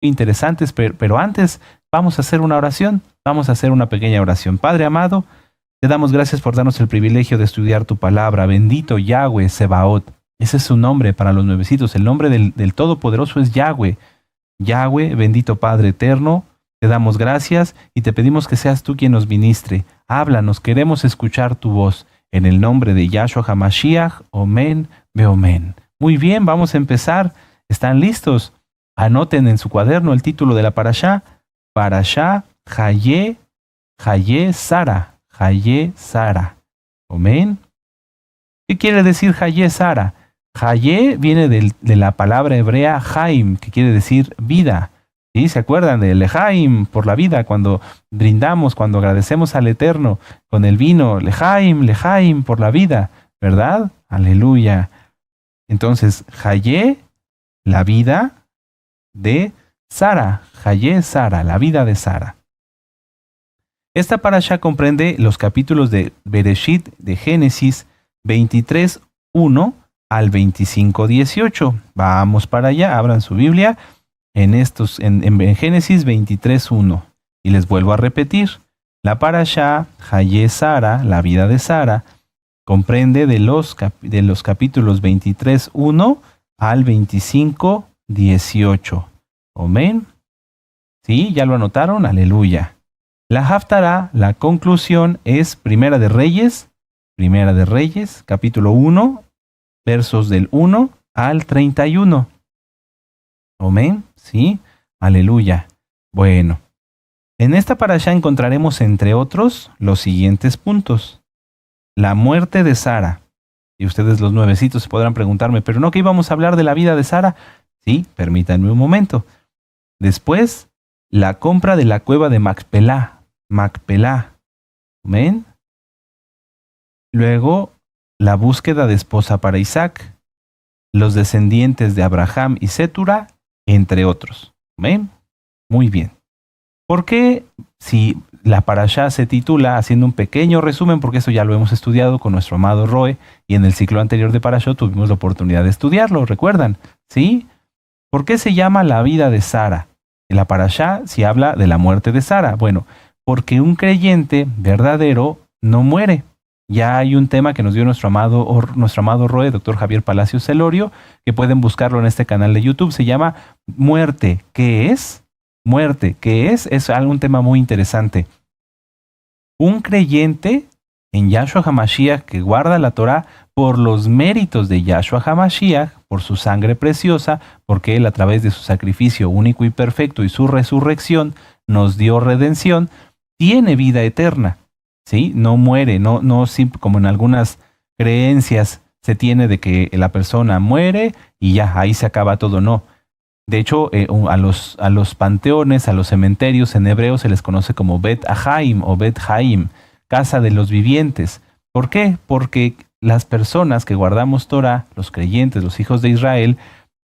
interesantes, pero antes vamos a hacer una oración, vamos a hacer una pequeña oración. Padre amado, te damos gracias por darnos el privilegio de estudiar tu palabra. Bendito Yahweh Sebaot. Ese es su nombre para los nuevecitos. El nombre del Todopoderoso es Yahweh. Yahweh, bendito Padre eterno, te damos gracias y te pedimos que seas tú quien nos ministre. Háblanos, queremos escuchar tu voz. En el nombre de Yahshua HaMashiach, Omen, Beomen. Muy bien, vamos a empezar. ¿Están listos? Anoten en su cuaderno el título de la parashá. Parashá Hayé Sara. Hayé Sara. Amén. ¿Qué quiere decir Hayé Sara? Hayé viene de la palabra hebrea Haim, que quiere decir vida. ¿Sí? ¿Se acuerdan de Lehaim, por la vida, cuando brindamos, cuando agradecemos al Eterno con el vino? Lehaim, por la vida, ¿verdad? Aleluya. Entonces, Hayé, la vida de Sara. Hayé Sara, la vida de Sara. Esta parashá comprende los capítulos de Bereshit, de Génesis 23:1 al 25:18. Vamos para allá, abran su Biblia en Génesis 23:1. Y les vuelvo a repetir, la parashá Hayé Sara, la vida de Sara, comprende de los capítulos 23:1 al 25:18. Amén. ¿Sí? ¿Ya lo anotaron? Aleluya. La Haftará, la conclusión, es Primera de Reyes, capítulo 1, versos del 1 al 31. Amén. ¿Sí? Aleluya. Bueno, en esta parashá encontraremos, entre otros, los siguientes puntos. La muerte de Sara. Y ustedes, los nuevecitos, podrán preguntarme, ¿pero no que íbamos a hablar de la vida de Sara? Sí, permítanme un momento. Después, la compra de la cueva de Macpelá. Amén. Luego, la búsqueda de esposa para Isaac, los descendientes de Abraham y Setura, entre otros. Amén. Muy bien. ¿Por qué, si la parashá se titula, haciendo un pequeño resumen, porque eso ya lo hemos estudiado con nuestro amado Roe, y en el ciclo anterior de parashá tuvimos la oportunidad de estudiarlo, ¿recuerdan? ¿Sí? ¿Por qué se llama la vida de Sara? En la parashá se habla de la muerte de Sara. Bueno, porque un creyente verdadero no muere. Ya hay un tema que nos dio nuestro amado Roe, doctor Javier Palacios Celorio, que pueden buscarlo en este canal de YouTube. Se llama Muerte. ¿Qué es? Muerte. ¿Qué es? Es un tema muy interesante. Un creyente en Yahshua HaMashiach que guarda la Torah por los méritos de Yahshua HaMashiach, por su sangre preciosa, porque Él a través de su sacrificio único y perfecto y su resurrección nos dio redención, tiene vida eterna. ¿Sí? No muere, no como en algunas creencias se tiene de que la persona muere y ya, ahí se acaba todo. No. De hecho, a los panteones, a los cementerios en hebreo se les conoce como Bet Ahaim o Bet Haim, casa de los vivientes. ¿Por qué? Porque las personas que guardamos Torah, los creyentes, los hijos de Israel,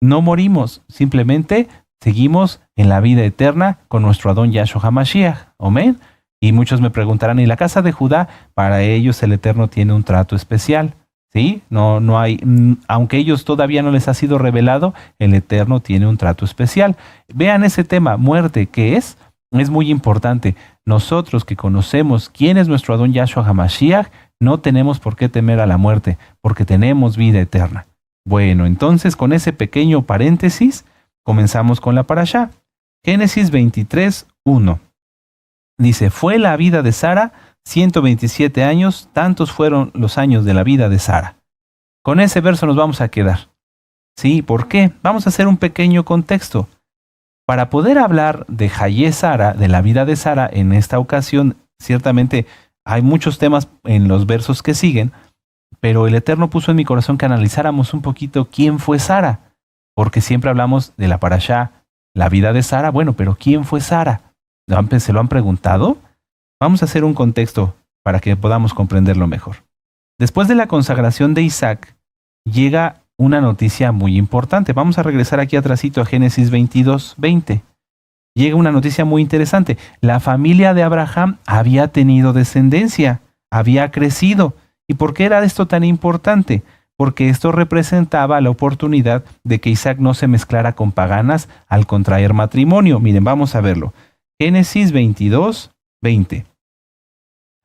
no morimos, simplemente seguimos en la vida eterna con nuestro Adón Yahshua HaMashiach. Amén. Y muchos me preguntarán, ¿y la casa de Judá? Para ellos el Eterno tiene un trato especial. ¿Sí? No hay, aunque ellos todavía no les ha sido revelado, el Eterno tiene un trato especial. Vean ese tema, muerte, ¿qué es? Es muy importante. Nosotros que conocemos quién es nuestro Adón Yahshua HaMashiach, no tenemos por qué temer a la muerte, porque tenemos vida eterna. Bueno, entonces con ese pequeño paréntesis, comenzamos con la parashá. Génesis 23:1. Dice, fue la vida de Sara 127 años, tantos fueron los años de la vida de Sara. Con ese verso nos vamos a quedar. ¿Sí? ¿Por qué? Vamos a hacer un pequeño contexto. Para poder hablar de Hayé Sara, de la vida de Sara, en esta ocasión, ciertamente hay muchos temas en los versos que siguen, pero el Eterno puso en mi corazón que analizáramos un poquito quién fue Sara, porque siempre hablamos de la parashá, la vida de Sara. Bueno, pero ¿quién fue Sara? ¿Se lo han preguntado? Vamos a hacer un contexto para que podamos comprenderlo mejor. Después de la consagración de Isaac, llega una noticia muy importante. Vamos a regresar aquí atrásito a Génesis 22:20. Llega una noticia muy interesante. La familia de Abraham había tenido descendencia, había crecido. ¿Y por qué era esto tan importante? porque esto representaba la oportunidad de que Isaac no se mezclara con paganas al contraer matrimonio. Miren, vamos a verlo. Génesis 22, 20.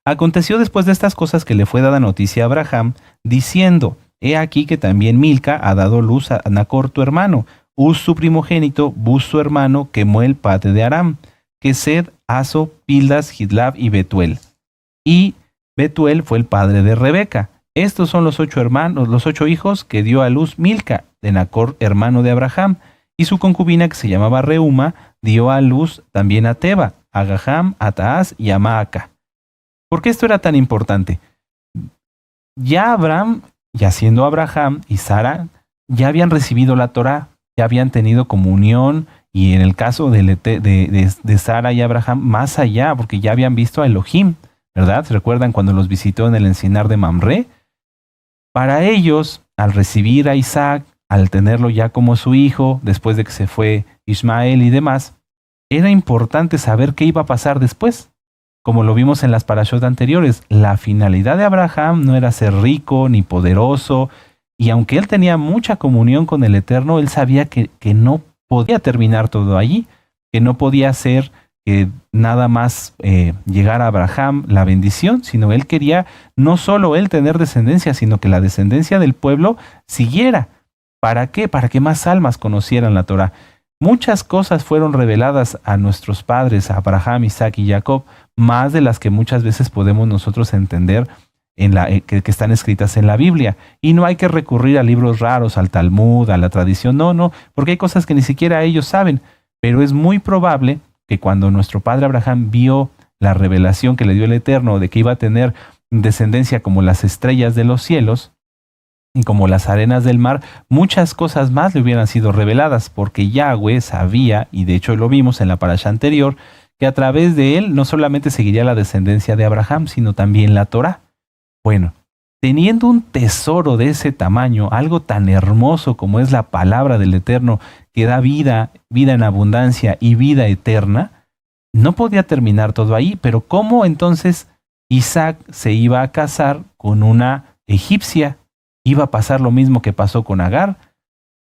Aconteció después de estas cosas que le fue dada noticia a Abraham, diciendo: He aquí que también Milca ha dado luz a Nacor tu hermano, Uz su primogénito, Buz su hermano, Kemuel padre de Aram, Kesed, Aso, Pildas, Gidlab y Betuel. Y Betuel fue el padre de Rebeca. Estos son los 8 hermanos, los 8 hijos que dio a luz Milca, de Nacor, hermano de Abraham, y su concubina, que se llamaba Reuma, dio a luz también a Teba, a Gaham, a Taaz y a Maaca. ¿Por qué esto era tan importante? Ya Abraham, ya siendo Abraham y Sara, ya habían recibido la Torá, ya habían tenido comunión, y en el caso de Sara y Abraham, más allá, porque ya habían visto a Elohim, ¿verdad? ¿Se recuerdan cuando los visitó en el encinar de Mamre? Para ellos, al recibir a Isaac, al tenerlo ya como su hijo, después de que se fue Ismael y demás, era importante saber qué iba a pasar después. Como lo vimos en las parashot anteriores, la finalidad de Abraham no era ser rico ni poderoso, y aunque él tenía mucha comunión con el Eterno, él sabía que no podía terminar todo allí, que no podía ser que nada más llegar a Abraham la bendición, sino él quería no solo él tener descendencia, sino que la descendencia del pueblo siguiera. ¿Para qué? Para que más almas conocieran la Torá. Muchas cosas fueron reveladas a nuestros padres, a Abraham, Isaac y Jacob, más de las que muchas veces podemos nosotros entender que están escritas en la Biblia. Y no hay que recurrir a libros raros, al Talmud, a la tradición, no, porque hay cosas que ni siquiera ellos saben. Pero es muy probable que cuando nuestro padre Abraham vio la revelación que le dio el Eterno de que iba a tener descendencia como las estrellas de los cielos y como las arenas del mar, muchas cosas más le hubieran sido reveladas, porque Yahweh sabía, y de hecho lo vimos en la parasha anterior, que a través de él no solamente seguiría la descendencia de Abraham, sino también la Torá. Bueno, teniendo un tesoro de ese tamaño, algo tan hermoso como es la palabra del Eterno, que da vida, vida en abundancia y vida eterna, no podía terminar todo ahí. Pero ¿cómo entonces Isaac se iba a casar con una egipcia? ¿Iba a pasar lo mismo que pasó con Agar?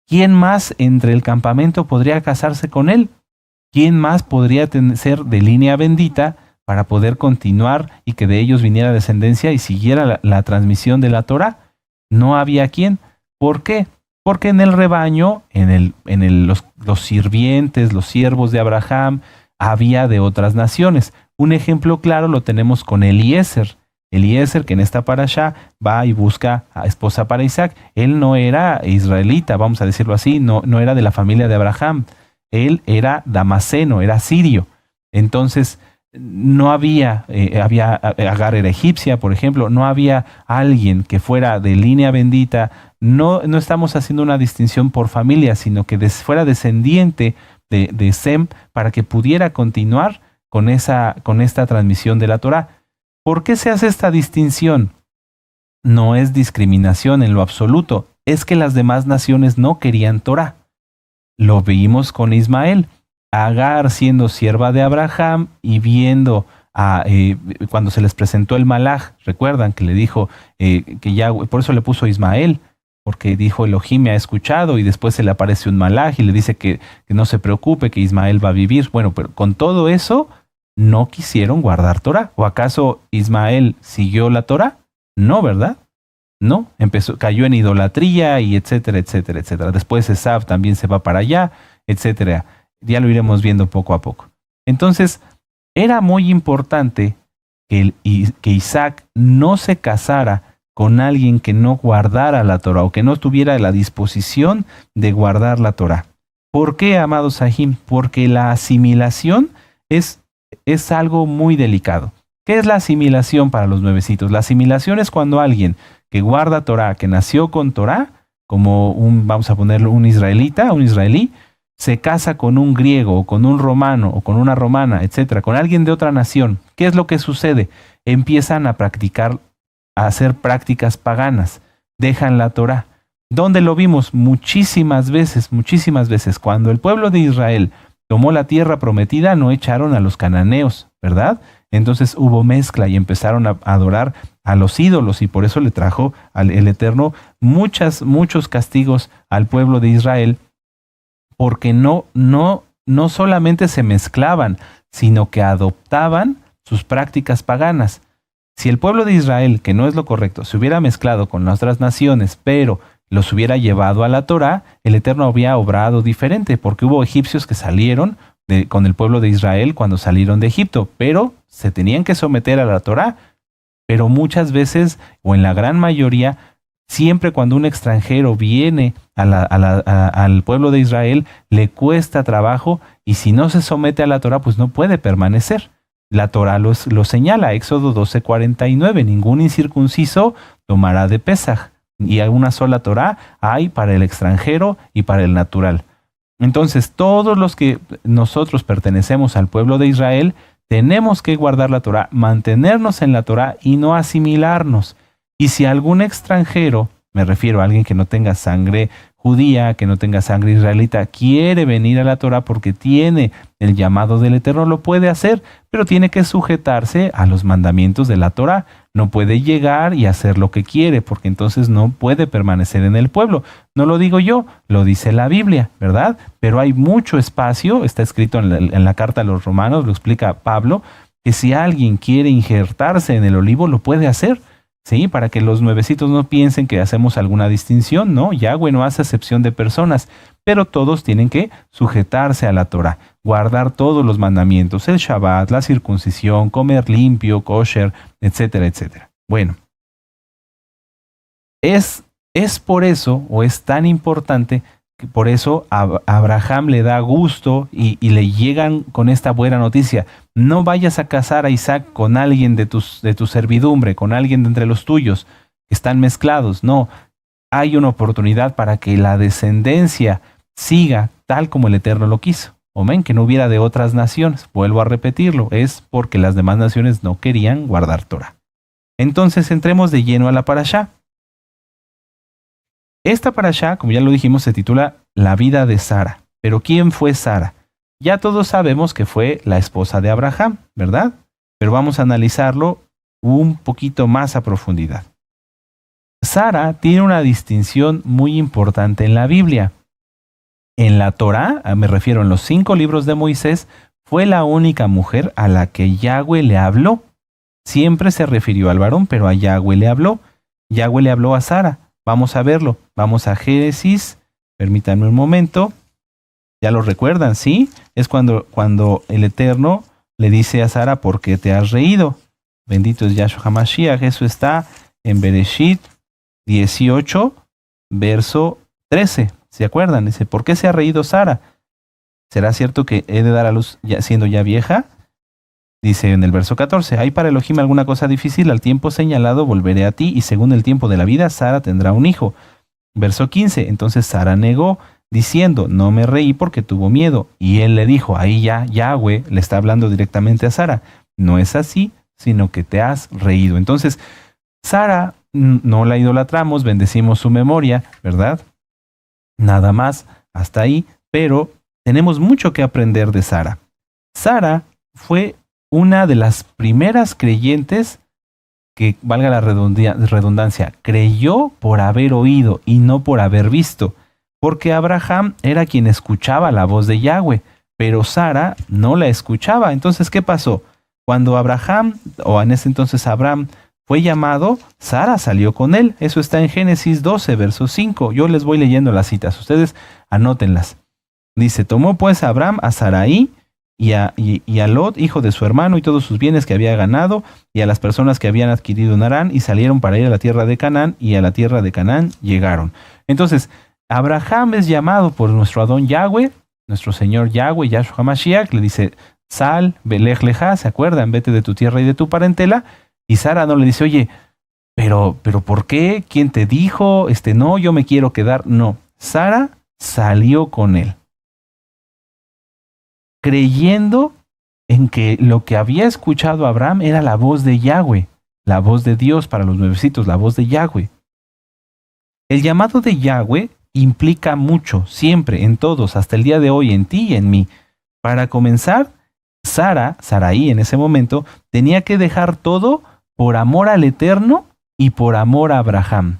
¿Quién más entre el campamento podría casarse con él? ¿Quién más podría ser de línea bendita para poder continuar y que de ellos viniera descendencia y siguiera la transmisión de la Torá? No había quien. ¿Por qué? Porque en el rebaño, los sirvientes, los siervos de Abraham, había de otras naciones. Un ejemplo claro lo tenemos con Eliezer. Eliezer, que en esta parashá va y busca a esposa para Isaac. Él no era israelita, vamos a decirlo así, no era de la familia de Abraham. Él era damaseno, era sirio. Entonces, no había Agar era egipcia, por ejemplo, no había alguien que fuera de línea bendita. No estamos haciendo una distinción por familia, sino que fuera descendiente de Sem para que pudiera continuar con esta transmisión de la Torá. ¿Por qué se hace esta distinción? No es discriminación en lo absoluto, es que las demás naciones no querían Torá. Lo vimos con Ismael. Agar siendo sierva de Abraham y viendo cuando se les presentó el malaj, recuerdan que le dijo que Yahweh, por eso le puso Ismael, porque dijo Elohim me ha escuchado, y después se le aparece un malaj y le dice que no se preocupe, que Ismael va a vivir. Bueno, pero con todo eso no quisieron guardar Torá. ¿O acaso Ismael siguió la Torá? No, ¿verdad? No, cayó en idolatría y etcétera, etcétera, etcétera. Después Esab también se va para allá, etcétera. Ya lo iremos viendo poco a poco. Entonces, era muy importante que Isaac no se casara con alguien que no guardara la Torá o que no tuviera la disposición de guardar la Torá. ¿Por qué, amados Sahim? Porque la asimilación es algo muy delicado. ¿Qué es la asimilación para los nuevecitos? La asimilación es cuando alguien que guarda Torá, que nació con Torá, como vamos a ponerlo, un israelí, se casa con un griego o con un romano o con una romana, etcétera, con alguien de otra nación. ¿Qué es lo que sucede? Empiezan a hacer prácticas paganas, dejan la Torá. ¿Dónde lo vimos? Muchísimas veces. Cuando el pueblo de Israel tomó la tierra prometida, no echaron a los cananeos, ¿verdad? Entonces hubo mezcla y empezaron a adorar a los ídolos, y por eso le trajo el Eterno muchos castigos al pueblo de Israel, porque no solamente se mezclaban, sino que adoptaban sus prácticas paganas. Si el pueblo de Israel, que no es lo correcto, se hubiera mezclado con las otras naciones, pero los hubiera llevado a la Torá, el Eterno había obrado diferente, porque hubo egipcios que salieron con el pueblo de Israel cuando salieron de Egipto, pero se tenían que someter a la Torá. Pero muchas veces, o en la gran mayoría, siempre cuando un extranjero viene al pueblo de Israel, le cuesta trabajo, y si no se somete a la Torá, pues no puede permanecer. La Torá lo señala, Éxodo 12:49, ningún incircunciso tomará de Pesaj, y una sola Torá hay para el extranjero y para el natural. Entonces, todos los que nosotros pertenecemos al pueblo de Israel, tenemos que guardar la Torá, mantenernos en la Torá y no asimilarnos. Y si algún extranjero, me refiero a alguien que no tenga sangre judía, que no tenga sangre israelita, quiere venir a la Torá porque tiene el llamado del Eterno, lo puede hacer, pero tiene que sujetarse a los mandamientos de la Torá. No puede llegar y hacer lo que quiere, porque entonces no puede permanecer en el pueblo. No lo digo yo, lo dice la Biblia, ¿verdad? Pero hay mucho espacio, está escrito en la carta a los Romanos, lo explica Pablo, que si alguien quiere injertarse en el olivo, lo puede hacer. Sí, para que los nuevecitos no piensen que hacemos alguna distinción, no, Yahweh no hace excepción de personas, pero todos tienen que sujetarse a la Torá, guardar todos los mandamientos, el Shabbat, la circuncisión, comer limpio, kosher, etcétera, etcétera. Bueno, es por eso, o es tan importante, que por eso a Abraham le da gusto y le llegan con esta buena noticia. No vayas a casar a Isaac con alguien de tu servidumbre, con alguien de entre los tuyos, que están mezclados. No, hay una oportunidad para que la descendencia siga tal como el Eterno lo quiso. Amén, que no hubiera de otras naciones. Vuelvo a repetirlo, es porque las demás naciones no querían guardar Torah. Entonces entremos de lleno a la parashá. Esta parashá, como ya lo dijimos, se titula La vida de Sara. Pero ¿quién fue Sara? Ya todos sabemos que fue la esposa de Abraham, ¿verdad? Pero vamos a analizarlo un poquito más a profundidad. Sara tiene una distinción muy importante en la Biblia. En la Torá, me refiero en los 5 libros de Moisés, fue la única mujer a la que Yahweh le habló. Siempre se refirió al varón, pero a Yahweh le habló. Yahweh le habló a Sara. Vamos a verlo. Vamos a Génesis. Permítanme un momento. Ya lo recuerdan, ¿sí? Es cuando el Eterno le dice a Sara, ¿por qué te has reído? Bendito es Yahshua HaMashiach. Eso está en Bereshit 18, verso 13. ¿Se acuerdan? Dice, ¿por qué se ha reído Sara? ¿Será cierto que he de dar a luz siendo ya vieja? Dice en el verso 14, ¿hay para Elohim alguna cosa difícil? Al tiempo señalado volveré a ti, y según el tiempo de la vida, Sara tendrá un hijo. Verso 15, entonces Sara negó, diciendo, no me reí porque tuvo miedo. Y él le dijo, ahí ya Yahweh le está hablando directamente a Sara, no es así, sino que te has reído. Entonces, Sara no la idolatramos, bendecimos su memoria, ¿verdad? Nada más, hasta ahí, pero tenemos mucho que aprender de Sara. Sara fue una de las primeras creyentes que, valga la redundancia, creyó por haber oído y no por haber visto, porque Abraham era quien escuchaba la voz de Yahweh, pero Sara no la escuchaba. Entonces, ¿qué pasó? Cuando Abraham, o en ese entonces Abraham, fue llamado, Sara salió con él. Eso está en Génesis 12, verso 5. Yo les voy leyendo las citas, ustedes anótenlas. Dice, tomó pues Abraham a Sarai y a Lot, hijo de su hermano, y todos sus bienes que había ganado, y a las personas que habían adquirido en Harán, y salieron para ir a la tierra de Canaán, y a la tierra de Canaán llegaron. Entonces, Abraham es llamado por nuestro Adón Yahweh, nuestro Señor Yahweh, Yahshua HaMashiach, le dice, sal, belej leja, ¿se acuerdan? Vete de tu tierra y de tu parentela. Y Sara no le dice, oye, pero ¿por qué? ¿Quién te dijo? No, yo me quiero quedar. No, Sara salió con él, creyendo en que lo que había escuchado Abraham era la voz de Yahweh, la voz de Dios para los nuevecitos, la voz de Yahweh. El llamado de Yahweh implica mucho, siempre, en todos, hasta el día de hoy, en ti y en mí. Para comenzar, Sarai en ese momento, tenía que dejar todo por amor al Eterno y por amor a Abraham.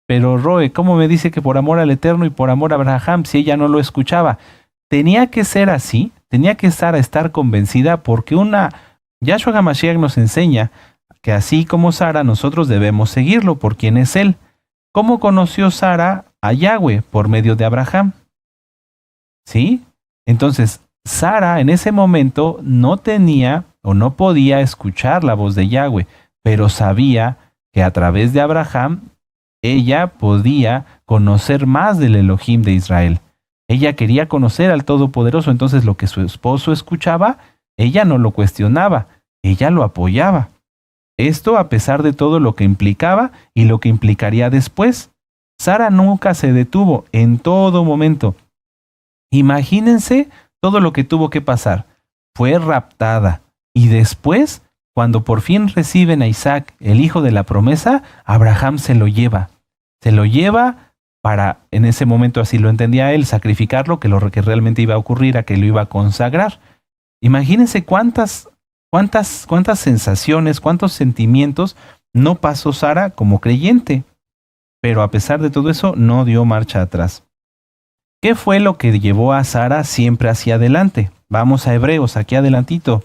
Pero Roe, ¿cómo me dice que por amor al Eterno y por amor a Abraham si ella no lo escuchaba? Tenía que ser así, tenía que estar convencida porque Yahshua HaMashiach nos enseña que así como Sara, nosotros debemos seguirlo por quien es Él. ¿Cómo conoció Sara a Yahweh? Por medio de Abraham. ¿Sí? Entonces, Sara en ese momento no tenía o no podía escuchar la voz de Yahweh, pero sabía que a través de Abraham ella podía conocer más del Elohim de Israel. Ella quería conocer al Todopoderoso, entonces lo que su esposo escuchaba, ella no lo cuestionaba, ella lo apoyaba. Esto a pesar de todo lo que implicaba y lo que implicaría después. Sara nunca se detuvo en todo momento. Imagínense todo lo que tuvo que pasar. Fue raptada y después, cuando por fin reciben a Isaac, el hijo de la promesa, Abraham se lo lleva. Se lo lleva para, en ese momento así lo entendía él, sacrificarlo, que lo que realmente iba a ocurrir, a que lo iba a consagrar. Imagínense cuántas sensaciones, cuántos sentimientos no pasó Sara como creyente. Pero a pesar de todo eso, no dio marcha atrás. ¿Qué fue lo que llevó a Sara siempre hacia adelante? Vamos a Hebreos, aquí adelantito.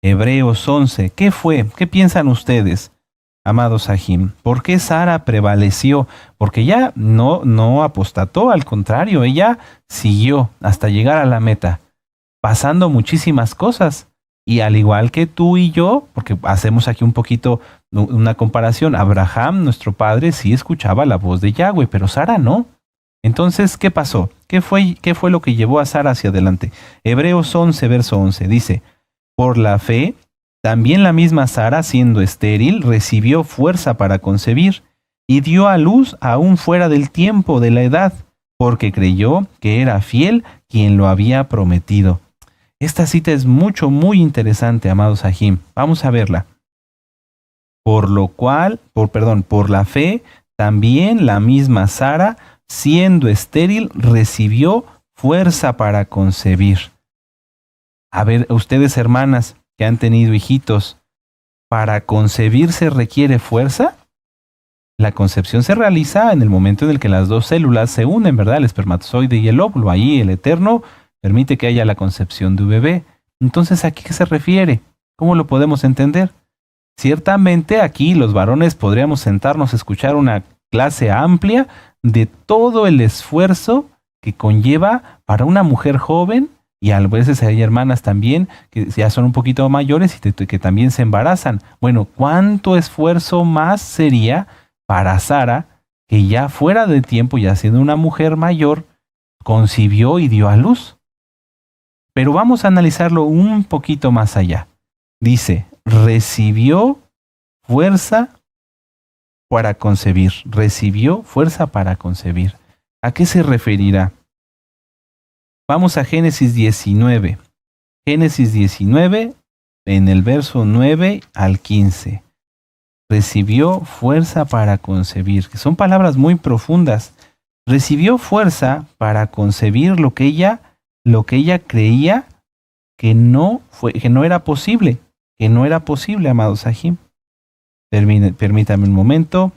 Hebreos 11. ¿Qué fue? ¿Qué piensan ustedes, amados Ajim? ¿Por qué Sara prevaleció? Porque ella no apostató, al contrario, ella siguió hasta llegar a la meta, pasando muchísimas cosas. Y al igual que tú y yo, porque hacemos aquí un poquito una comparación, Abraham, nuestro padre, sí escuchaba la voz de Yahweh, pero Sara no. Entonces, ¿qué pasó? ¿Qué fue lo que llevó a Sara hacia adelante? Hebreos 11, verso 11, dice: por la fe, también la misma Sara, siendo estéril, recibió fuerza para concebir, y dio a luz aún fuera del tiempo de la edad, porque creyó que era fiel quien lo había prometido. Esta cita es muy interesante, amados Ajim. Vamos a verla. Por la fe, también la misma Sara, siendo estéril, recibió fuerza para concebir. A ver, ustedes hermanas que han tenido hijitos, ¿para concebir se requiere fuerza? La concepción se realiza en el momento en el que las dos células se unen, ¿verdad? El espermatozoide y el óvulo. Ahí el Eterno permite que haya la concepción de un bebé. Entonces, ¿a qué se refiere? ¿Cómo lo podemos entender? Ciertamente aquí los varones podríamos sentarnos a escuchar una clase amplia de todo el esfuerzo que conlleva para una mujer joven, y a veces hay hermanas también que ya son un poquito mayores y que también se embarazan. Bueno, ¿cuánto esfuerzo más sería para Sara, que ya fuera de tiempo, ya siendo una mujer mayor, concibió y dio a luz? Pero vamos a analizarlo un poquito más allá. Dice, recibió fuerza para concebir. Recibió fuerza para concebir. ¿A qué se referirá? Vamos a Génesis 19. Génesis 19, en el verso 9 al 15. Recibió fuerza para concebir. Que son palabras muy profundas. Recibió fuerza para concebir lo que ella creía que no era posible. Que no era posible, amados Ajim. Permítame un momento.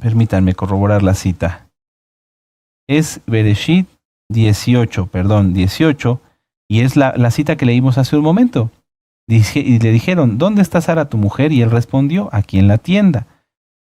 Permítanme corroborar la cita. Es Bereshit 18, y es la cita que leímos hace un momento. Y le dijeron, ¿dónde está Sara tu mujer? Y él respondió, aquí en la tienda.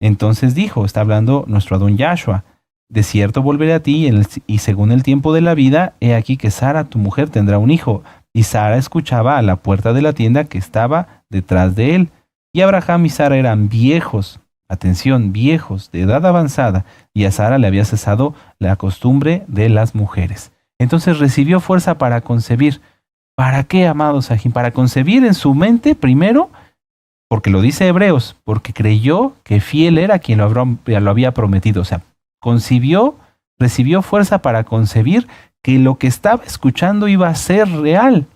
Entonces dijo, está hablando nuestro Adón Yahshua, de cierto volveré a ti, y según el tiempo de la vida, he aquí que Sara tu mujer tendrá un hijo. Y Sara escuchaba a la puerta de la tienda que estaba detrás de él. Y Abraham y Sara eran viejos, atención, viejos, de edad avanzada, y a Sara le había cesado la costumbre de las mujeres. Entonces recibió fuerza para concebir. ¿Para qué, amados Ajim? Para concebir en su mente, primero, porque lo dice Hebreos, porque creyó que fiel era quien lo había prometido. O sea, recibió fuerza para concebir que lo que estaba escuchando iba a ser real.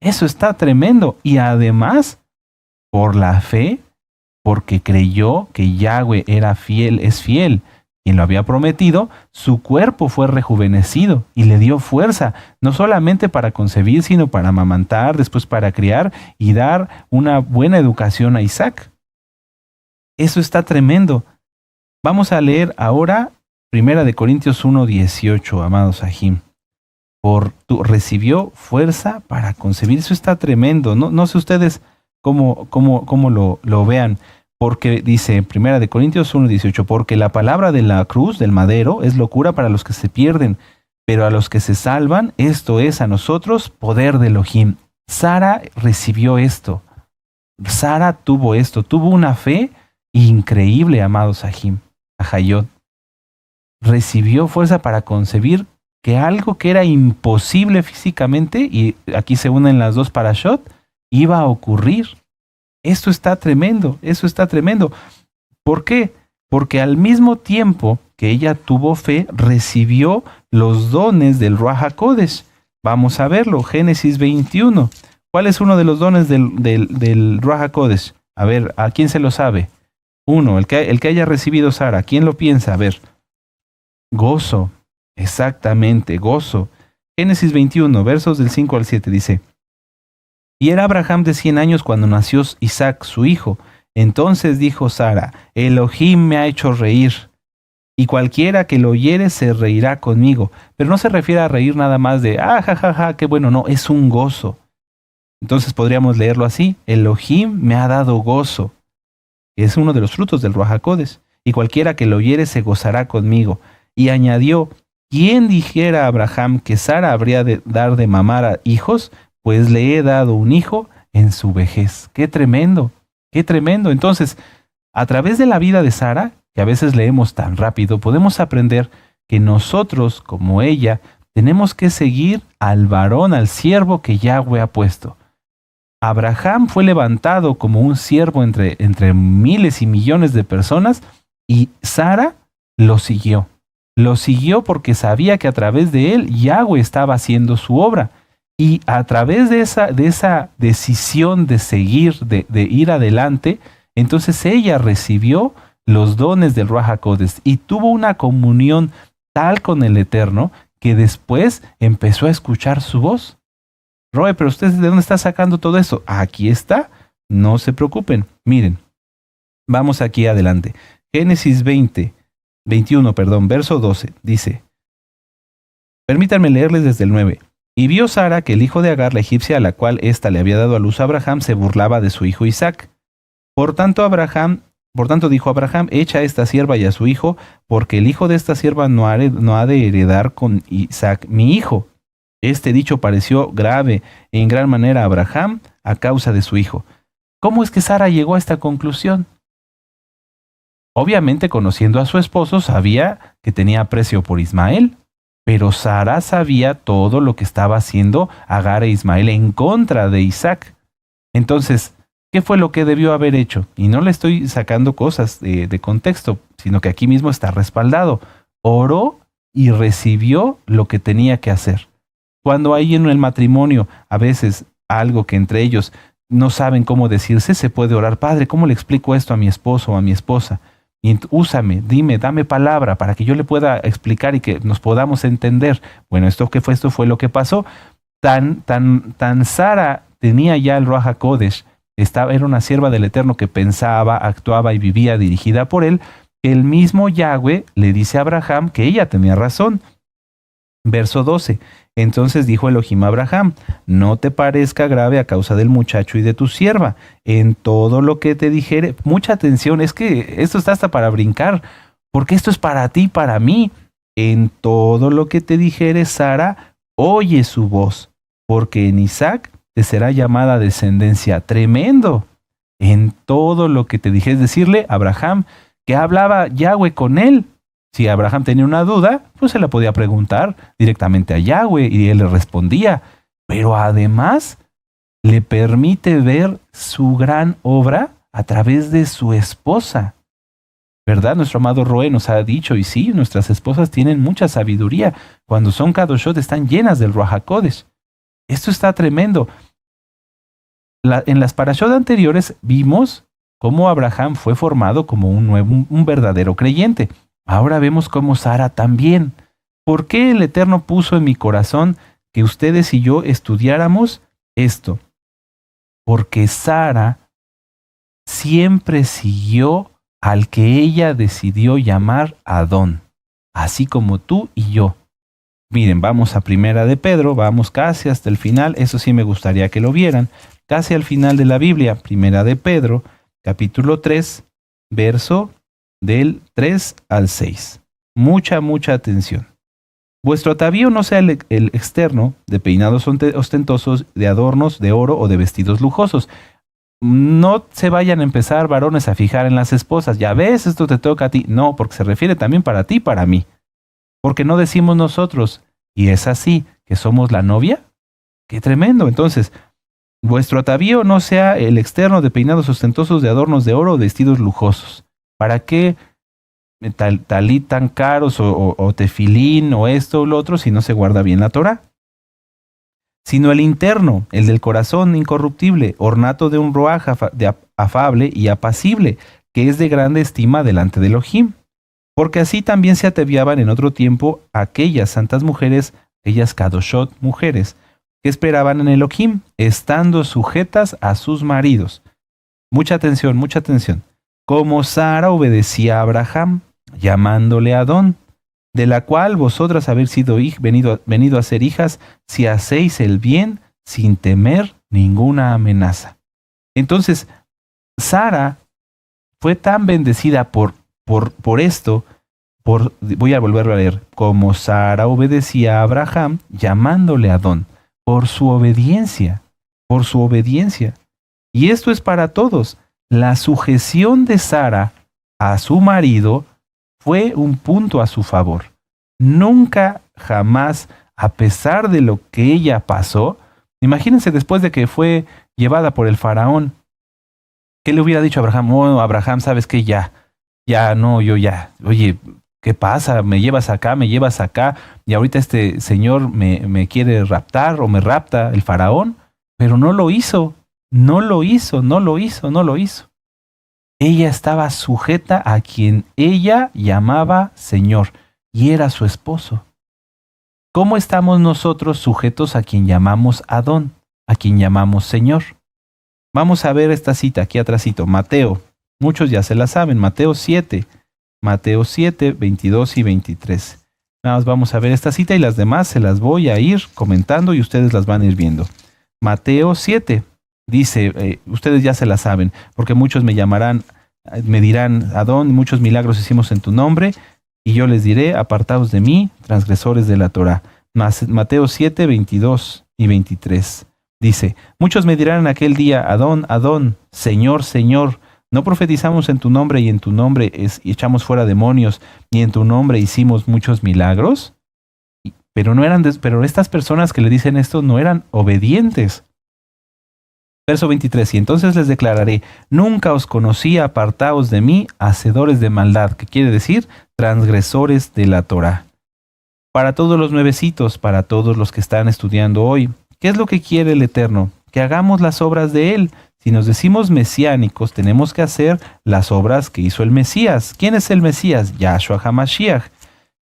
Eso está tremendo. Y además, por la fe, porque creyó que Yahweh es fiel, quien lo había prometido, su cuerpo fue rejuvenecido y le dio fuerza, no solamente para concebir, sino para amamantar, después para criar y dar una buena educación a Isaac. Eso está tremendo. Vamos a leer ahora 1 Corintios 1:18, amados Ajim. Recibió fuerza para concebir. Eso está tremendo. No sé ustedes cómo lo vean. Porque dice en 1 Corintios 1:18, porque la palabra de la cruz, del madero, es locura para los que se pierden, pero a los que se salvan, esto es a nosotros, poder de Elohim. Sara recibió esto. Sara tuvo esto. Tuvo una fe increíble, amados Ajayot. Recibió fuerza para concebir que algo que era imposible físicamente, y aquí se unen las dos parashot, iba a ocurrir. Esto está tremendo, eso está tremendo. ¿Por qué? Porque al mismo tiempo que ella tuvo fe, recibió los dones del Ruach HaKodesh. Vamos a verlo, Génesis 21. ¿Cuál es uno de los dones del Ruach HaKodesh? A ver, ¿a quién se lo sabe? Uno, el que haya recibido Sara. ¿Quién lo piensa? A ver. Gozo, exactamente, gozo. Génesis 21, versos del 5 al 7 dice: Y era Abraham de 100 años cuando nació Isaac, su hijo. Entonces dijo Sara: Elohim me ha hecho reír, y cualquiera que lo oyere se reirá conmigo. Pero no se refiere a reír nada más de, jajaja, qué bueno, no, es un gozo. Entonces podríamos leerlo así: Elohim me ha dado gozo. Es uno de los frutos del Ruach HaKodesh. Y cualquiera que lo oyere se gozará conmigo. Y añadió: ¿Quién dijera a Abraham que Sara habría de dar de mamar a hijos? Pues le he dado un hijo en su vejez. ¡Qué tremendo! ¡Qué tremendo! Entonces, a través de la vida de Sara, que a veces leemos tan rápido, podemos aprender que nosotros, como ella, tenemos que seguir al varón, al siervo que Yahweh ha puesto. Abraham fue levantado como un siervo entre miles y millones de personas, y Sara lo siguió. Lo siguió porque sabía que a través de él Yahweh estaba haciendo su obra. Y a través de esa decisión de seguir, de ir adelante, entonces ella recibió los dones del Ruach HaKodesh y tuvo una comunión tal con el Eterno que después empezó a escuchar su voz. Roe, pero ¿usted de dónde está sacando todo eso? Aquí está, no se preocupen. Miren, vamos aquí adelante. Génesis 21, verso 12, dice, permítanme leerles desde el 9. Y vio Sara que el hijo de Agar, la egipcia, a la cual ésta le había dado a luz a Abraham, se burlaba de su hijo Isaac. Por tanto dijo Abraham: echa a esta sierva y a su hijo, porque el hijo de esta sierva no ha de heredar con Isaac mi hijo. Este dicho pareció grave en gran manera a Abraham a causa de su hijo. ¿Cómo es que Sara llegó a esta conclusión? Obviamente, conociendo a su esposo, sabía que tenía aprecio por Ismael, pero Sara sabía todo lo que estaba haciendo Agar e Ismael en contra de Isaac. Entonces, ¿qué fue lo que debió haber hecho? Y no le estoy sacando cosas de contexto, sino que aquí mismo está respaldado. Oró y recibió lo que tenía que hacer. Cuando hay en el matrimonio a veces algo que entre ellos no saben cómo decirse, se puede orar: Padre, ¿cómo le explico esto a mi esposo o a mi esposa? Y úsame, dame palabra para que yo le pueda explicar y que nos podamos entender. Bueno, esto fue lo que pasó. Tan Sara tenía ya el Ruach HaKodesh, era una sierva del Eterno que pensaba, actuaba y vivía dirigida por él. El mismo Yahweh le dice a Abraham que ella tenía razón. Verso 12. Entonces dijo Elohim a Abraham: no te parezca grave a causa del muchacho y de tu sierva. En todo lo que te dijere, mucha atención, es que esto está hasta para brincar, porque esto es para ti y para mí. En todo lo que te dijere Sara, oye su voz, porque en Isaac te será llamada descendencia. Tremendo. En todo lo que te dije, es decirle a Abraham que hablaba Yahweh con él. Si Abraham tenía una duda, pues se la podía preguntar directamente a Yahweh y él le respondía. Pero además le permite ver su gran obra a través de su esposa. ¿Verdad? Nuestro amado Roe nos ha dicho, y sí, nuestras esposas tienen mucha sabiduría. Cuando son Kadoshot están llenas del Ruach HaKodesh. Esto está tremendo. En las parashot anteriores vimos cómo Abraham fue formado como un verdadero creyente. Ahora vemos cómo Sara también. ¿Por qué el Eterno puso en mi corazón que ustedes y yo estudiáramos esto? Porque Sara siempre siguió al que ella decidió llamar Adón, así como tú y yo. Miren, vamos a Primera de Pedro, vamos casi hasta el final, eso sí me gustaría que lo vieran, casi al final de la Biblia, Primera de Pedro, capítulo 3, verso del 3 al 6. Mucha atención. Vuestro atavío no sea el externo, de peinados ostentosos, de adornos, de oro o de vestidos lujosos. No se vayan a empezar, varones, a fijar en las esposas. Ya ves, esto te toca a ti. No, porque se refiere también para ti y para mí. Porque no decimos nosotros, y es así, que somos la novia. ¡Qué tremendo! Entonces, vuestro atavío no sea el externo de peinados ostentosos, de adornos de oro o vestidos lujosos. ¿Para qué talit tan caros o tefilín o esto o lo otro si no se guarda bien la Torah? Sino el interno, el del corazón incorruptible, ornato de un roaj afable y apacible, que es de grande estima delante de Elohim. Porque así también se ataviaban en otro tiempo aquellas santas mujeres, aquellas kadoshot mujeres, que esperaban en Elohim, estando sujetas a sus maridos. Mucha atención, como Sara obedecía a Abraham, llamándole Adón, de la cual vosotras habéis sido venido a ser hijas, si hacéis el bien sin temer ninguna amenaza. Entonces, Sara fue tan bendecida por esto, voy a volverlo a leer, como Sara obedecía a Abraham, llamándole Adón, por su obediencia. Y esto es para todos. La sujeción de Sara a su marido fue un punto a su favor. Nunca, jamás, a pesar de lo que ella pasó, imagínense después de que fue llevada por el faraón, ¿qué le hubiera dicho a Abraham? Oh, Abraham, ¿sabes qué? Oye, ¿qué pasa? Me llevas acá, y ahorita este señor me quiere raptar o me rapta el faraón, pero no lo hizo. Ella estaba sujeta a quien ella llamaba Señor, y era su esposo. ¿Cómo estamos nosotros sujetos a quien llamamos Adón, a quien llamamos Señor? Vamos a ver esta cita aquí atrásito, Mateo. Muchos ya se la saben, Mateo 7, 22 y 23. Nada más vamos a ver esta cita y las demás se las voy a ir comentando y ustedes las van a ir viendo. Mateo 7 dice, ustedes ya se la saben, porque muchos me dirán, Adón, muchos milagros hicimos en tu nombre, y yo les diré, apartaos de mí, transgresores de la Torá. Mateo 7, 22 y 23. Dice, muchos me dirán en aquel día, Adón, Adón, Señor, Señor, ¿no profetizamos en tu nombre y en tu nombre echamos fuera demonios y en tu nombre hicimos muchos milagros? Pero estas personas que le dicen esto no eran obedientes. Verso 23, y entonces les declararé, nunca os conocí, apartaos de mí, hacedores de maldad, que quiere decir transgresores de la Torá. Para todos los nuevecitos, para todos los que están estudiando hoy, ¿qué es lo que quiere el Eterno? Que hagamos las obras de Él. Si nos decimos mesiánicos, tenemos que hacer las obras que hizo el Mesías. ¿Quién es el Mesías? Yahshua HaMashiach.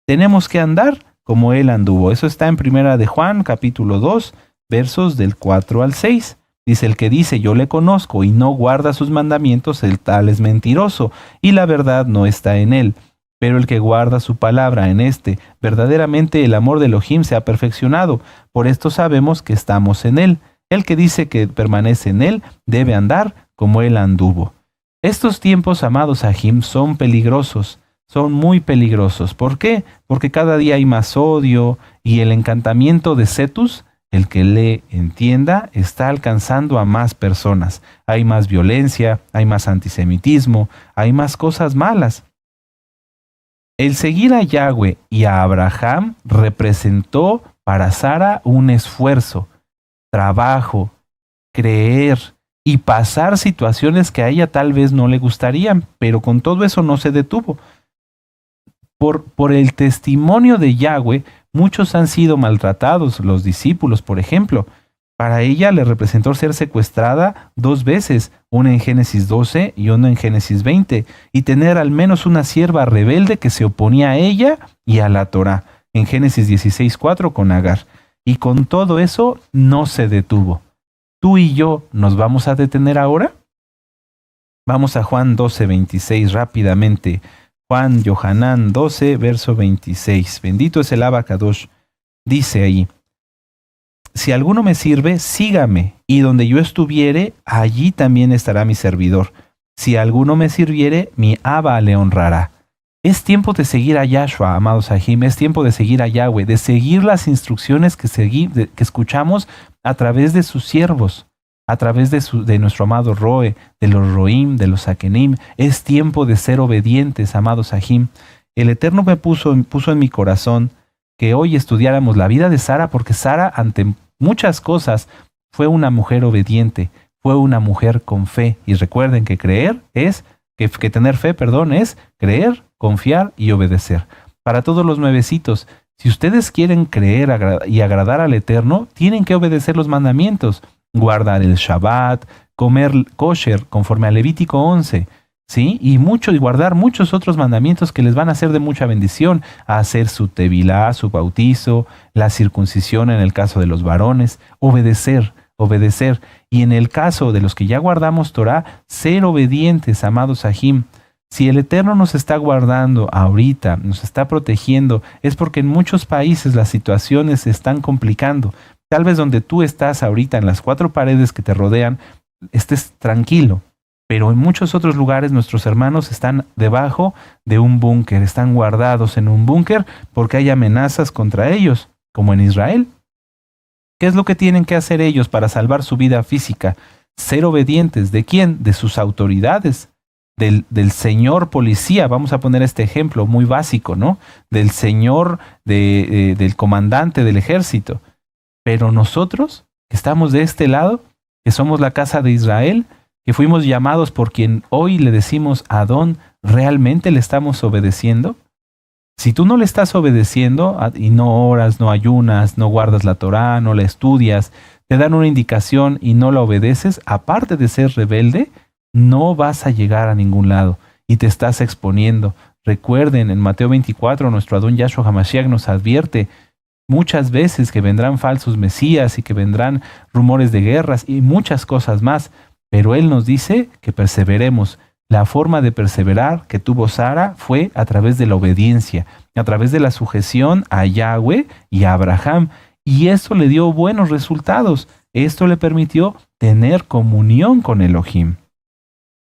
Tenemos que andar como Él anduvo. Eso está en Primera de Juan, capítulo 2, versos del 4 al 6. Dice, el que dice yo le conozco y no guarda sus mandamientos, el tal es mentiroso, y la verdad no está en él. Pero el que guarda su palabra en verdaderamente el amor de Elohim se ha perfeccionado. Por esto sabemos que estamos en él. El que dice que permanece en él debe andar como él anduvo. Estos tiempos, amados Ajim, son peligrosos, son muy peligrosos. ¿Por qué? Porque cada día hay más odio y el encantamiento de Cetus, el que le entienda, está alcanzando a más personas. Hay más violencia, hay más antisemitismo, hay más cosas malas. El seguir a Yahweh y a Abraham representó para Sara un esfuerzo, trabajo, creer y pasar situaciones que a ella tal vez no le gustarían, pero con todo eso no se detuvo. Por el testimonio de Yahweh, muchos han sido maltratados, los discípulos, por ejemplo. Para ella le representó ser secuestrada 2 veces, una en Génesis 12 y una en Génesis 20, y tener al menos una sierva rebelde que se oponía a ella y a la Torá, en Génesis 16:4 con Agar. Y con todo eso no se detuvo. ¿Tú y yo nos vamos a detener ahora? Vamos a Juan 12:26 rápidamente. Juan Yohanan 12, verso 26. Bendito es el Abacadosh. Dice ahí: si alguno me sirve, sígame, y donde yo estuviere, allí también estará mi servidor. Si alguno me sirviere, mi Abba le honrará. Es tiempo de seguir a Yahshua, amados Sahim, es tiempo de seguir a Yahweh, de seguir las instrucciones que escuchamos a través de sus siervos, a través de nuestro amado Roe, de los Roim, de los Akenim. Es tiempo de ser obedientes, amados Sahim. El Eterno me puso en mi corazón que hoy estudiáramos la vida de Sara, porque Sara, ante muchas cosas, fue una mujer obediente, fue una mujer con fe. Y recuerden que que tener fe, es creer, confiar y obedecer. Para todos los nuevecitos, si ustedes quieren creer y agradar al Eterno, tienen que obedecer los mandamientos, guardar el Shabbat, comer kosher conforme a Levítico 11, ¿sí? Y guardar muchos otros mandamientos que les van a ser de mucha bendición, hacer su tevilá, su bautizo, la circuncisión en el caso de los varones, obedecer. Y en el caso de los que ya guardamos Torah, ser obedientes, amados Sahim. Si el Eterno nos está guardando ahorita, nos está protegiendo, es porque en muchos países las situaciones se están complicando. Tal vez donde tú estás ahorita, en las 4 paredes que te rodean, estés tranquilo. Pero en muchos otros lugares nuestros hermanos están debajo de un búnker, están guardados en un búnker porque hay amenazas contra ellos, como en Israel. ¿Qué es lo que tienen que hacer ellos para salvar su vida física? Ser obedientes. ¿De quién? De sus autoridades. Del señor policía, vamos a poner este ejemplo muy básico, ¿no? Del señor, del comandante del ejército. Pero nosotros, que estamos de este lado, que somos la casa de Israel, que fuimos llamados por quien hoy le decimos Adón, ¿realmente le estamos obedeciendo? Si tú no le estás obedeciendo y no oras, no ayunas, no guardas la Torá, no la estudias, te dan una indicación y no la obedeces, aparte de ser rebelde, no vas a llegar a ningún lado y te estás exponiendo. Recuerden, en Mateo 24, nuestro Adón Yahshua HaMashiach nos advierte muchas veces que vendrán falsos mesías y que vendrán rumores de guerras y muchas cosas más, pero Él nos dice que perseveremos. La forma de perseverar que tuvo Sara fue a través de la obediencia, a través de la sujeción a Yahweh y a Abraham, y esto le dio buenos resultados. Esto le permitió tener comunión con Elohim.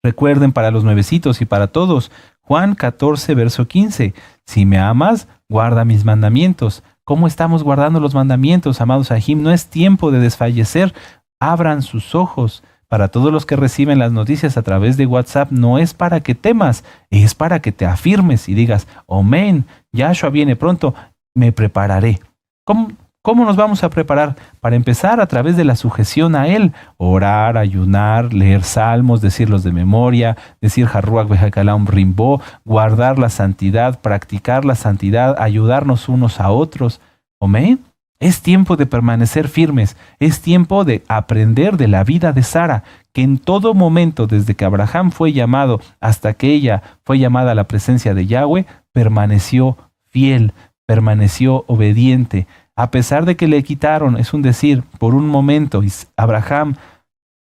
Recuerden, para los nuevecitos y para todos, Juan 14, verso 15, si me amas, guarda mis mandamientos. ¿Cómo estamos guardando los mandamientos, amados Sahim? No es tiempo de desfallecer, abran sus ojos. Para todos los que reciben las noticias a través de WhatsApp, no es para que temas, es para que te afirmes y digas, amén, Yahshua viene pronto, me prepararé. ¿Cómo nos vamos a preparar? Para empezar, a través de la sujeción a Él, orar, ayunar, leer salmos, decirlos de memoria, decir Harruach Behakalam Rimbo, guardar la santidad, practicar la santidad, ayudarnos unos a otros. Amén. Es tiempo de permanecer firmes, es tiempo de aprender de la vida de Sara, que en todo momento, desde que Abraham fue llamado hasta que ella fue llamada a la presencia de Yahweh, permaneció fiel, permaneció obediente. A pesar de que le quitaron, es un decir, por un momento, Abraham,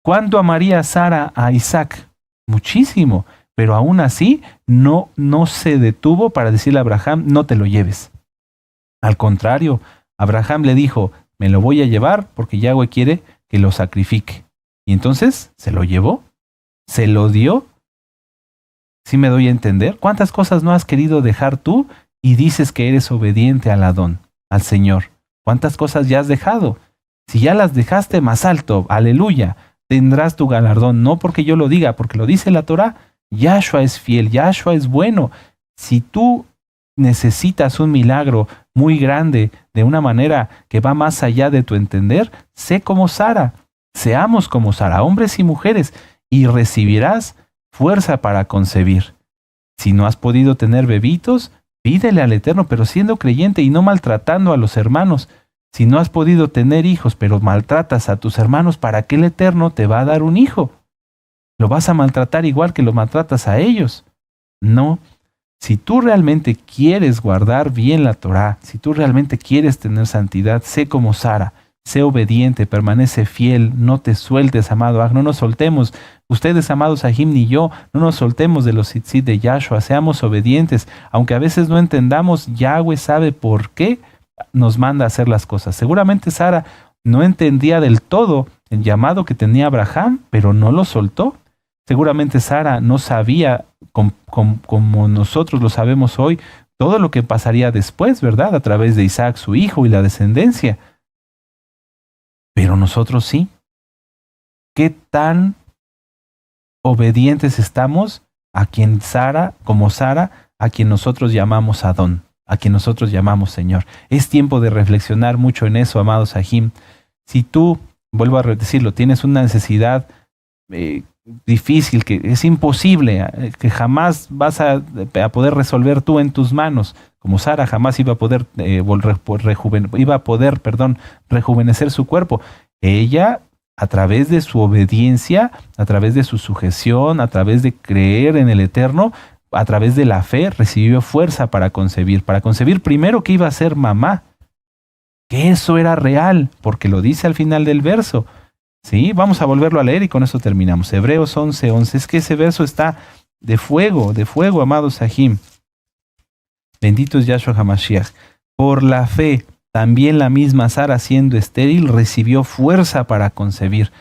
¿cuánto amaría a Sara a Isaac? Muchísimo, pero aún así no se detuvo para decirle a Abraham, no te lo lleves. Al contrario, Abraham le dijo, me lo voy a llevar porque Yahweh quiere que lo sacrifique. Y entonces se lo llevó, se lo dio. ¿Sí me doy a entender? ¿Cuántas cosas no has querido dejar tú y dices que eres obediente al Adón, al Señor? ¿Cuántas cosas ya has dejado? Si ya las dejaste, más alto, aleluya, tendrás tu galardón. No porque yo lo diga, porque lo dice la Torá. Yahshua es fiel, Yahshua es bueno. Si tú necesitas un milagro muy grande, de una manera que va más allá de tu entender, sé como Sara, seamos como Sara, hombres y mujeres, y recibirás fuerza para concebir. Si no has podido tener bebitos, pídele al Eterno, pero siendo creyente y no maltratando a los hermanos. Si no has podido tener hijos, pero maltratas a tus hermanos, ¿para qué el Eterno te va a dar un hijo? ¿Lo vas a maltratar igual que lo maltratas a ellos? No. Si tú realmente quieres guardar bien la Torá, si tú realmente quieres tener santidad, sé como Sara, sé obediente, permanece fiel, no te sueltes, amado Aj, no nos soltemos. Ustedes, amados Ajim, ni yo, no nos soltemos de los tzitzit de Yahshua, seamos obedientes. Aunque a veces no entendamos, Yahweh sabe por qué nos manda a hacer las cosas. Seguramente Sara no entendía del todo el llamado que tenía Abraham, pero no lo soltó. Seguramente Sara no sabía, como nosotros lo sabemos hoy, todo lo que pasaría después, ¿verdad? A través de Isaac, su hijo, y la descendencia. Pero nosotros sí. ¿Qué tan obedientes estamos a quien como Sara, a quien nosotros llamamos Adón, a quien nosotros llamamos Señor? Es tiempo de reflexionar mucho en eso, amados Ajim. Si tú, vuelvo a decirlo, tienes una necesidad difícil, que es imposible, que jamás vas a poder resolver tú en tus manos, como Sara jamás iba a poder rejuvenecer su cuerpo. Ella, a través de su obediencia, a través de su sujeción, a través de creer en el Eterno, a través de la fe, recibió fuerza para concebir primero que iba a ser mamá, que eso era real, porque lo dice al final del verso. Sí, vamos a volverlo a leer y con eso terminamos. Hebreos 11:11. Es que ese verso está de fuego, amados Sahim. Bendito es Yahshua HaMashiach. Por la fe, también la misma Sara, siendo estéril, recibió fuerza para concebir.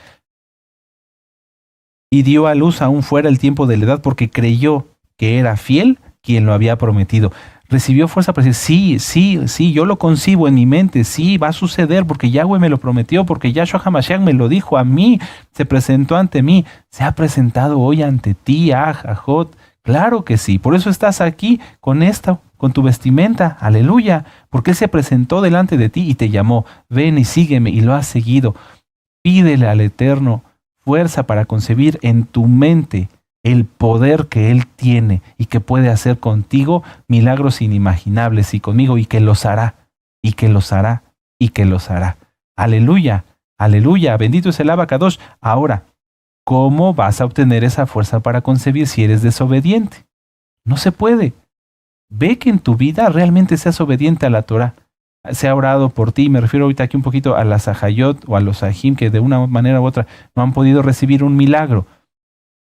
Y dio a luz aún fuera el tiempo de la edad, porque creyó que era fiel quien lo había prometido. Recibió fuerza para decir, sí, yo lo concibo en mi mente, sí, va a suceder porque Yahweh me lo prometió, porque Yahshua HaMashiach me lo dijo a mí, se presentó ante mí, se ha presentado hoy ante ti, Ajot. Claro que sí, por eso estás aquí con tu vestimenta, aleluya, porque Él se presentó delante de ti y te llamó, ven y sígueme, y lo has seguido. Pídele al Eterno fuerza para concebir en tu mente el poder que Él tiene y que puede hacer contigo milagros inimaginables y conmigo, y que los hará, y que los hará, y que los hará. Aleluya, aleluya, bendito es el Abacadosh. Ahora, ¿cómo vas a obtener esa fuerza para concebir si eres desobediente? No se puede. Ve que en tu vida realmente seas obediente a la Torah. Se ha orado por ti, me refiero ahorita aquí un poquito a las Ajayot o a los Ajim que de una manera u otra no han podido recibir un milagro.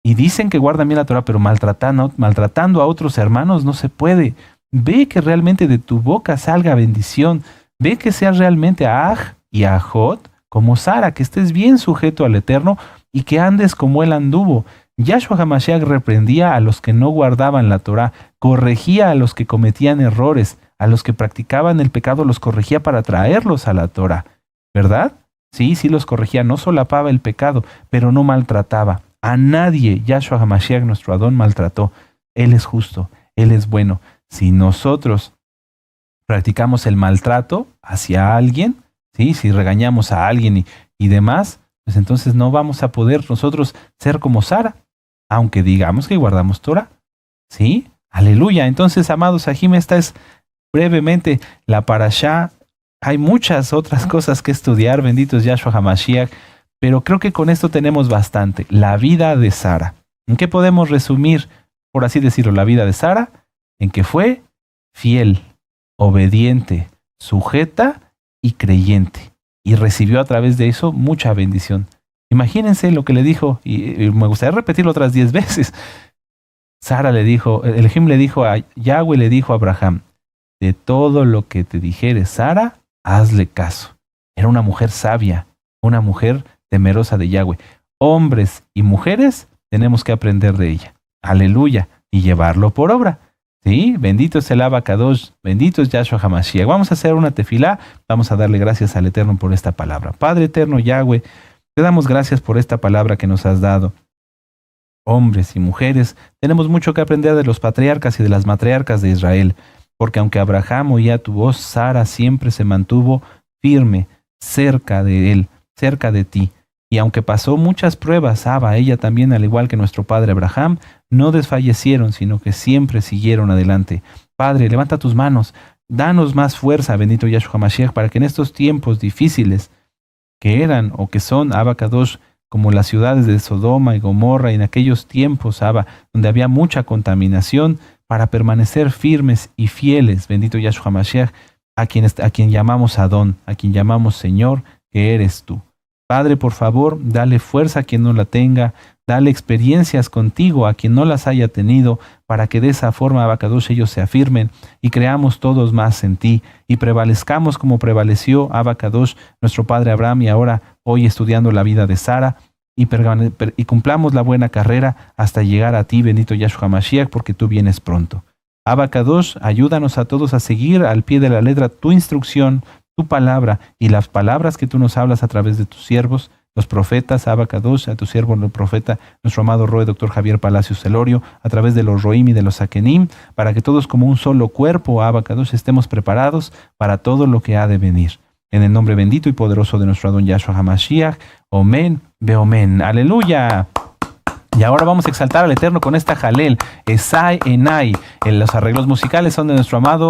Y dicen que guardan bien la Torah, pero maltratando a otros hermanos no se puede. Ve que realmente de tu boca salga bendición. Ve que seas realmente Aj y Ajot como Sara, que estés bien sujeto al Eterno y que andes como Él anduvo. Yahshua HaMashiach reprendía a los que no guardaban la Torah, corregía a los que cometían errores, a los que practicaban el pecado los corregía para traerlos a la Torah. ¿Verdad? Sí los corregía, no solapaba el pecado, pero no maltrataba. A nadie Yahshua HaMashiach, nuestro Adón, maltrató. Él es justo, Él es bueno. Si nosotros practicamos el maltrato hacia alguien, ¿sí? Si regañamos a alguien y demás, pues entonces no vamos a poder nosotros ser como Sara, aunque digamos que guardamos Torah. ¿Sí? Aleluya. Entonces, amados Ajim, esta es brevemente la parashá. Hay muchas otras cosas que estudiar, bendito es Yahshua HaMashiach, pero creo que con esto tenemos bastante. La vida de Sara. ¿En qué podemos resumir, por así decirlo, la vida de Sara? En que fue fiel, obediente, sujeta y creyente. Y recibió a través de eso mucha bendición. Imagínense lo que le dijo, y me gustaría repetirlo otras 10 veces. Sara le dijo, Elohim le dijo a Yahweh, le dijo a Abraham, de todo lo que te dijere Sara, hazle caso. Era una mujer sabia, una mujer temerosa de Yahweh. Hombres y mujeres tenemos que aprender de ella. Aleluya. Y llevarlo por obra. ¿Sí? Bendito es el Abacadosh, bendito es Yahshua HaMashiach. Vamos a hacer una tefilá, vamos a darle gracias al Eterno por esta palabra. Padre Eterno Yahweh, te damos gracias por esta palabra que nos has dado. Hombres y mujeres, tenemos mucho que aprender de los patriarcas y de las matriarcas de Israel, porque aunque Abraham oía tu voz, Sara siempre se mantuvo firme, cerca de él, cerca de ti. Y aunque pasó muchas pruebas, ella también, al igual que nuestro padre Abraham, no desfallecieron, sino que siempre siguieron adelante. Padre, levanta tus manos danos más fuerza, bendito Yahshua HaMashiach, para que en estos tiempos difíciles que eran o que son, Abba Kadosh, como las ciudades de Sodoma y Gomorra, y en aquellos tiempos, Abba, donde había mucha contaminación, para permanecer firmes y fieles, bendito Yahshua HaMashiach, a quien llamamos Adón, a quien llamamos Señor, que eres tú. Padre, por favor, dale fuerza a quien no la tenga, dale experiencias contigo a quien no las haya tenido, para que de esa forma, Abba Kadosh, ellos se afirmen y creamos todos más en ti y prevalezcamos como prevaleció Abba Kadosh, nuestro padre Abraham, y ahora hoy estudiando la vida de Sara, y cumplamos la buena carrera hasta llegar a ti, bendito Yahshua HaMashiach, porque tú vienes pronto. Abba Kadosh, ayúdanos a todos a seguir al pie de la letra tu instrucción, tu palabra y las palabras que tú nos hablas a través de tus siervos, los profetas, Abba Kadosh, a tu siervo el profeta, nuestro amado Roe, doctor Javier Palacios Celorio, a través de los Roim y de los Akenim, para que todos como un solo cuerpo, Abba Kadosh, estemos preparados para todo lo que ha de venir. En el nombre bendito y poderoso de nuestro Adón Yahshua HaMashiach, Omen, Beomen. ¡Aleluya! Y ahora vamos a exaltar al Eterno con esta Jalel, Esai Enai. Los arreglos musicales son de nuestro amado